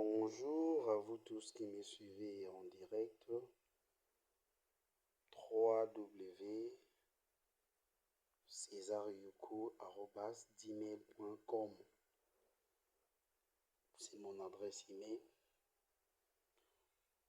Bonjour à vous tous qui me suivez en direct. www.cesariuku@gmail.com. C'est mon adresse email.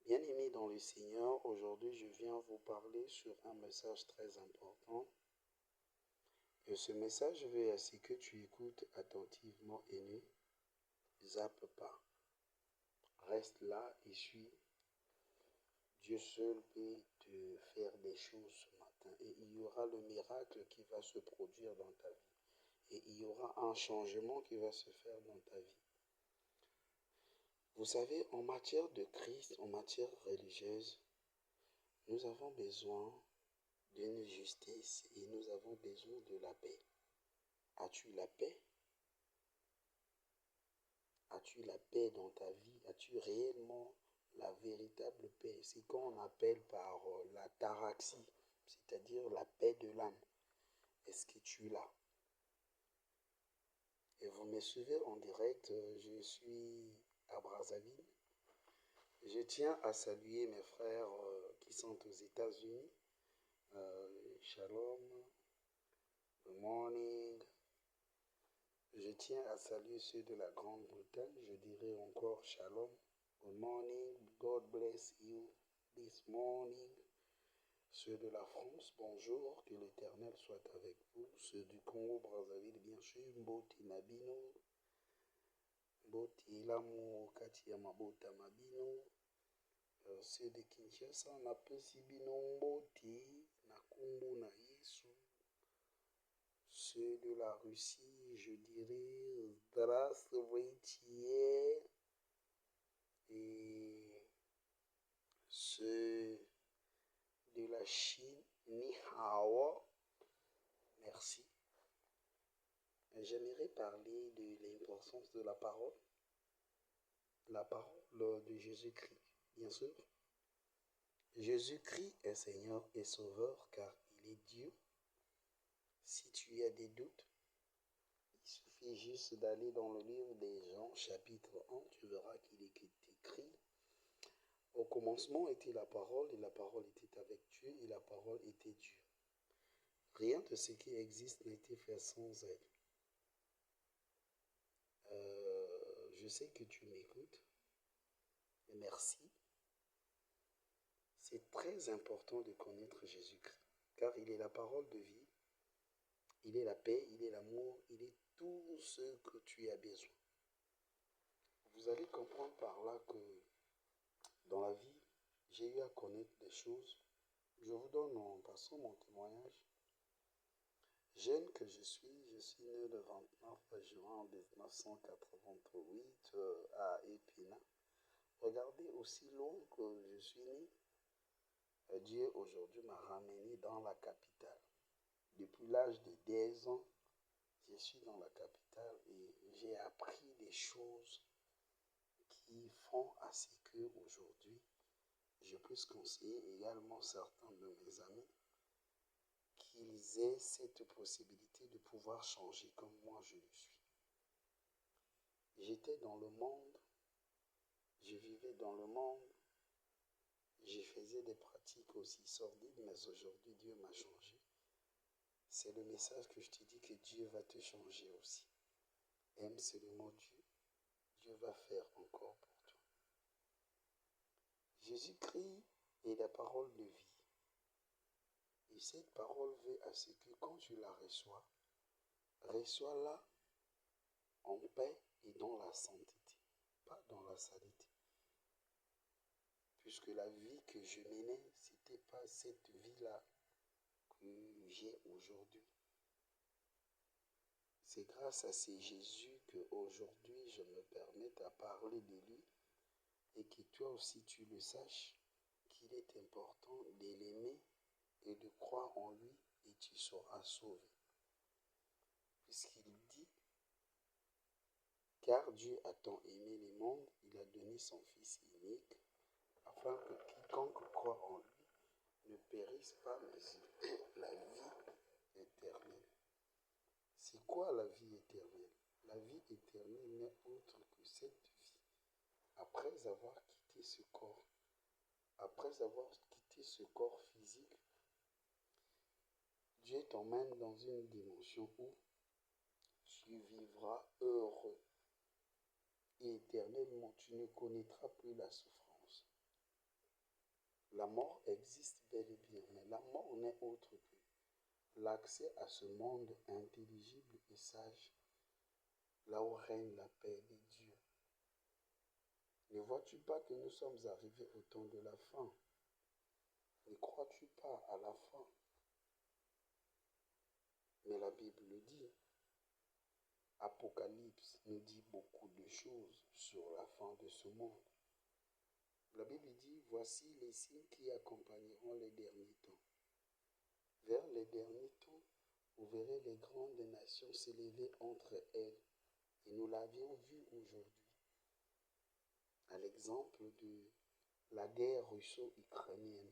Bien-aimés dans le Seigneur, aujourd'hui je viens vous parler sur un message très important. Et ce message veut à ce que tu écoutes attentivement et ne zappe pas. Reste là et suis. Dieu seul peut te faire des choses ce matin et il y aura le miracle qui va se produire dans ta vie et il y aura un changement qui va se faire dans ta vie. Vous savez, en matière de Christ, en matière religieuse, nous avons besoin d'une justice et nous avons besoin de la paix. As-tu la paix? As-tu la paix dans ta vie? As-tu réellement la véritable paix? C'est qu'on appelle par la taraxie, c'est-à-dire la paix de l'âme. Est-ce que tu l'as? Et vous me suivez en direct, je suis à Brazzaville. Je tiens à saluer mes frères qui sont aux États-Unis. Shalom, good morning. Je tiens à saluer ceux de la Grande-Bretagne. Je dirais encore shalom, good morning, God bless you this morning. Ceux de la France, bonjour, que l'Éternel soit avec vous. Ceux du Congo-Brazzaville, bien sûr, Mboti Nabino, Mboti Lamu, Katia Mabota Mabino. Ceux de Kinshasa, Napesi Bino Mboti, Nakumbu na Yesu. Ceux de la Russie, je dirais Zdravstvuyte. Et ceux de la Chine, Ni Hao. Merci. J'aimerais parler de l'importance de la parole de Jésus-Christ, bien sûr. Jésus-Christ est Seigneur et Sauveur car il est Dieu. Si tu as des doutes, il suffit juste d'aller dans le livre des Jean, chapitre 1, tu verras qu'il est écrit. Au commencement était la parole et la parole était avec Dieu et la parole était Dieu. Rien de ce qui existe n'a été fait sans elle. Je sais que tu m'écoutes. Et merci. C'est très important de connaître Jésus-Christ, car il est la parole de vie, il est la paix, il est l'amour, il est tout ce que tu as besoin. Vous allez comprendre par là que dans la vie, j'ai eu à connaître des choses. Je vous donne en passant mon témoignage. Jeune que je suis né le 29 juin 1988 à Épina. Regardez aussi loin que je suis né. Dieu aujourd'hui m'a ramené dans la capitale. Depuis l'âge de 10 ans, je suis dans la capitale et j'ai appris des choses qui font à ce qu'aujourd'hui, je puisse conseiller également certains de mes amis qu'ils aient cette possibilité de pouvoir changer comme moi je le suis. J'étais dans le monde, je vivais dans le monde, je faisais des pratiques aussi sordides, mais aujourd'hui Dieu m'a changé. C'est le message que je te dis que Dieu va te changer aussi. Aime seulement Dieu, Dieu va faire encore pour toi. Jésus-Christ est la parole de vie. Et cette parole veut à ce que quand tu la reçois, reçois-la en paix et dans la sainteté, pas dans la saleté. Puisque la vie que je menais, ce n'était pas cette vie-là que j'ai aujourd'hui. C'est grâce à ce Jésus qu'aujourd'hui je me permets à parler de lui et que toi aussi tu le saches qu'il est important de l'aimer et de croire en lui et tu seras sauvé. Puisqu'il dit, car Dieu a tant aimé le monde, il a donné son Fils unique, afin que quiconque croit en lui ne périsse pas, mais ait la vie éternelle. C'est quoi la vie éternelle? La vie éternelle n'est autre que cette vie après avoir quitté ce corps, après avoir quitté ce corps physique, Dieu t'emmène dans une dimension où tu vivras heureux. Et éternellement, tu ne connaîtras plus la souffrance. La mort existe bel et bien, mais la mort n'est autre que l'accès à ce monde intelligible et sage, là où règne la paix de Dieu. Ne vois-tu pas que nous sommes arrivés au temps de la fin? Ne crois-tu pas à la fin? Mais la Bible le dit. Apocalypse nous dit beaucoup de choses sur la fin de ce monde. La Bible dit, voici les signes qui accompagneront les derniers temps. Vers les derniers temps, vous verrez les grandes nations s'élever entre elles. Et nous l'avions vu aujourd'hui. À l'exemple de la guerre russo-ukrainienne,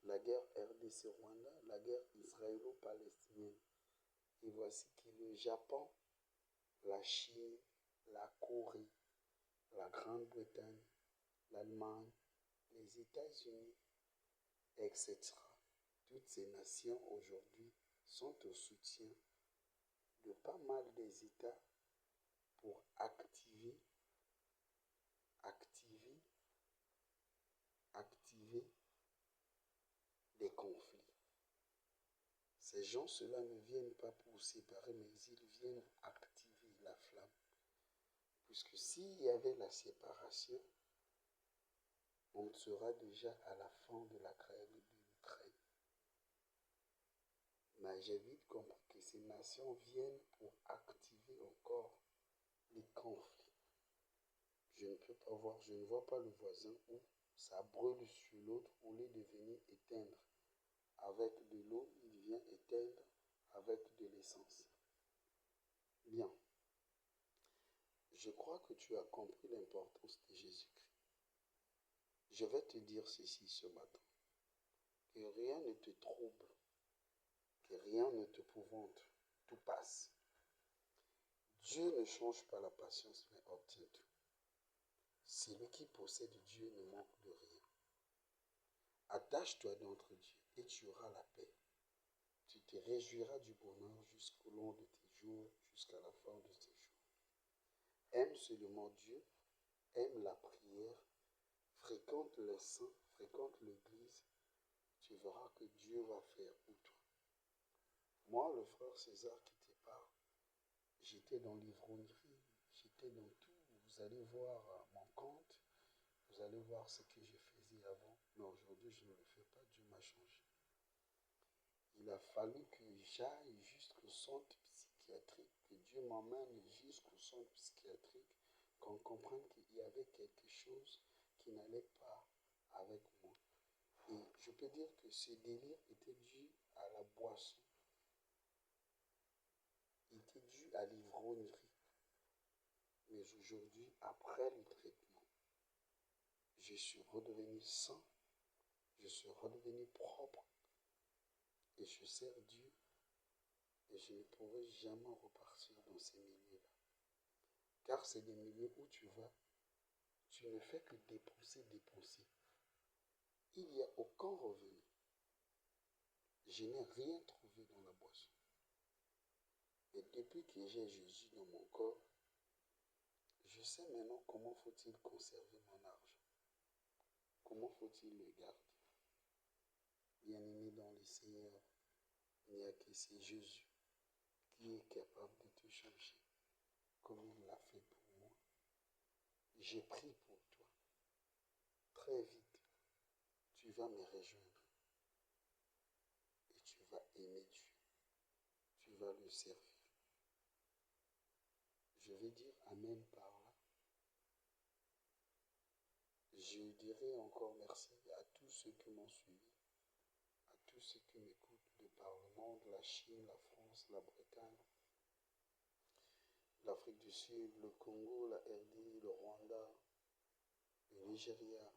la guerre RDC-Rwanda, la guerre israélo-palestinienne. Et voici que le Japon, la Chine, la Corée, la Grande-Bretagne, l'Allemagne, les États-Unis, etc. Toutes ces nations aujourd'hui sont au soutien de pas mal des États pour activer des conflits. Ces gens, ceux-là ne viennent pas pour séparer, mais ils viennent activer la flamme. Puisque s'il y avait la séparation, on sera déjà à la fin de la guerre de l'Ukraine. Mais j'ai vite compris que ces nations viennent pour activer encore les conflits. Je ne peux pas voir, je ne vois pas le voisin où ça brûle sur l'autre au lieu de venir éteindre. Avec de l'eau, il vient éteindre avec de l'essence. Bien. Je crois que tu as compris l'importance de Jésus-Christ. Je vais te dire ceci ce matin. Que rien ne te trouble, que rien ne te pouvante, tout passe. Dieu ne change pas la patience, mais obtient tout. Celui qui possède Dieu ne manque de rien. Attache-toi d'entre Dieu et tu auras la paix. Tu te réjouiras du bonheur jusqu'au long de tes jours, jusqu'à la fin de tes jours. Aime seulement Dieu, aime la prière, fréquente les saints, fréquente l'église. Tu verras que Dieu va faire pour toi. Moi, le frère César qui te parle, j'étais dans l'ivrognerie, j'étais dans tout. Vous allez voir mon compte, vous allez voir ce que je faisais avant. Mais aujourd'hui, je ne le fais pas, Dieu m'a changé. Il a fallu que j'aille jusqu'au centre psychiatrique, que Dieu m'emmène jusqu'au centre psychiatrique, qu'on comprenne qu'il y avait quelque chose qui n'allait pas avec moi. Et je peux dire que ce délire était dû à la boisson. Il était dû à l'ivrognerie. Mais aujourd'hui, après le traitement, je suis redevenu sain, je suis redevenu propre et je sers Dieu et je ne pourrai jamais repartir dans ces milieux-là. Car c'est des milieux où tu vas, tu ne fais que dépenser. Il n'y a aucun revenu. Je n'ai rien trouvé dans la boisson. Et depuis que j'ai Jésus dans mon corps, je sais maintenant comment faut-il conserver mon argent. Comment faut-il le garder? Bien-aimé dans le Seigneur, il n'y a que c'est Jésus qui est capable de te changer comme il l'a fait pour moi. J'ai pris pour toi. Très vite, tu vas me rejoindre et tu vas aimer Dieu. Tu vas le servir. Je vais dire Amen par là. Je dirai encore merci à tous ceux qui m'ont suivi, à tous ceux qui m'écoutent de par le monde, la Chine, la France, la Bretagne, l'Afrique du Sud, le Congo, la RD, le Rwanda, le Nigeria,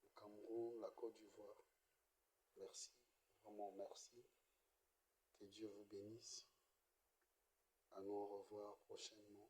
le Cameroun, la Côte d'Ivoire. Merci, vraiment merci. Que Dieu vous bénisse. À nous revoir prochainement.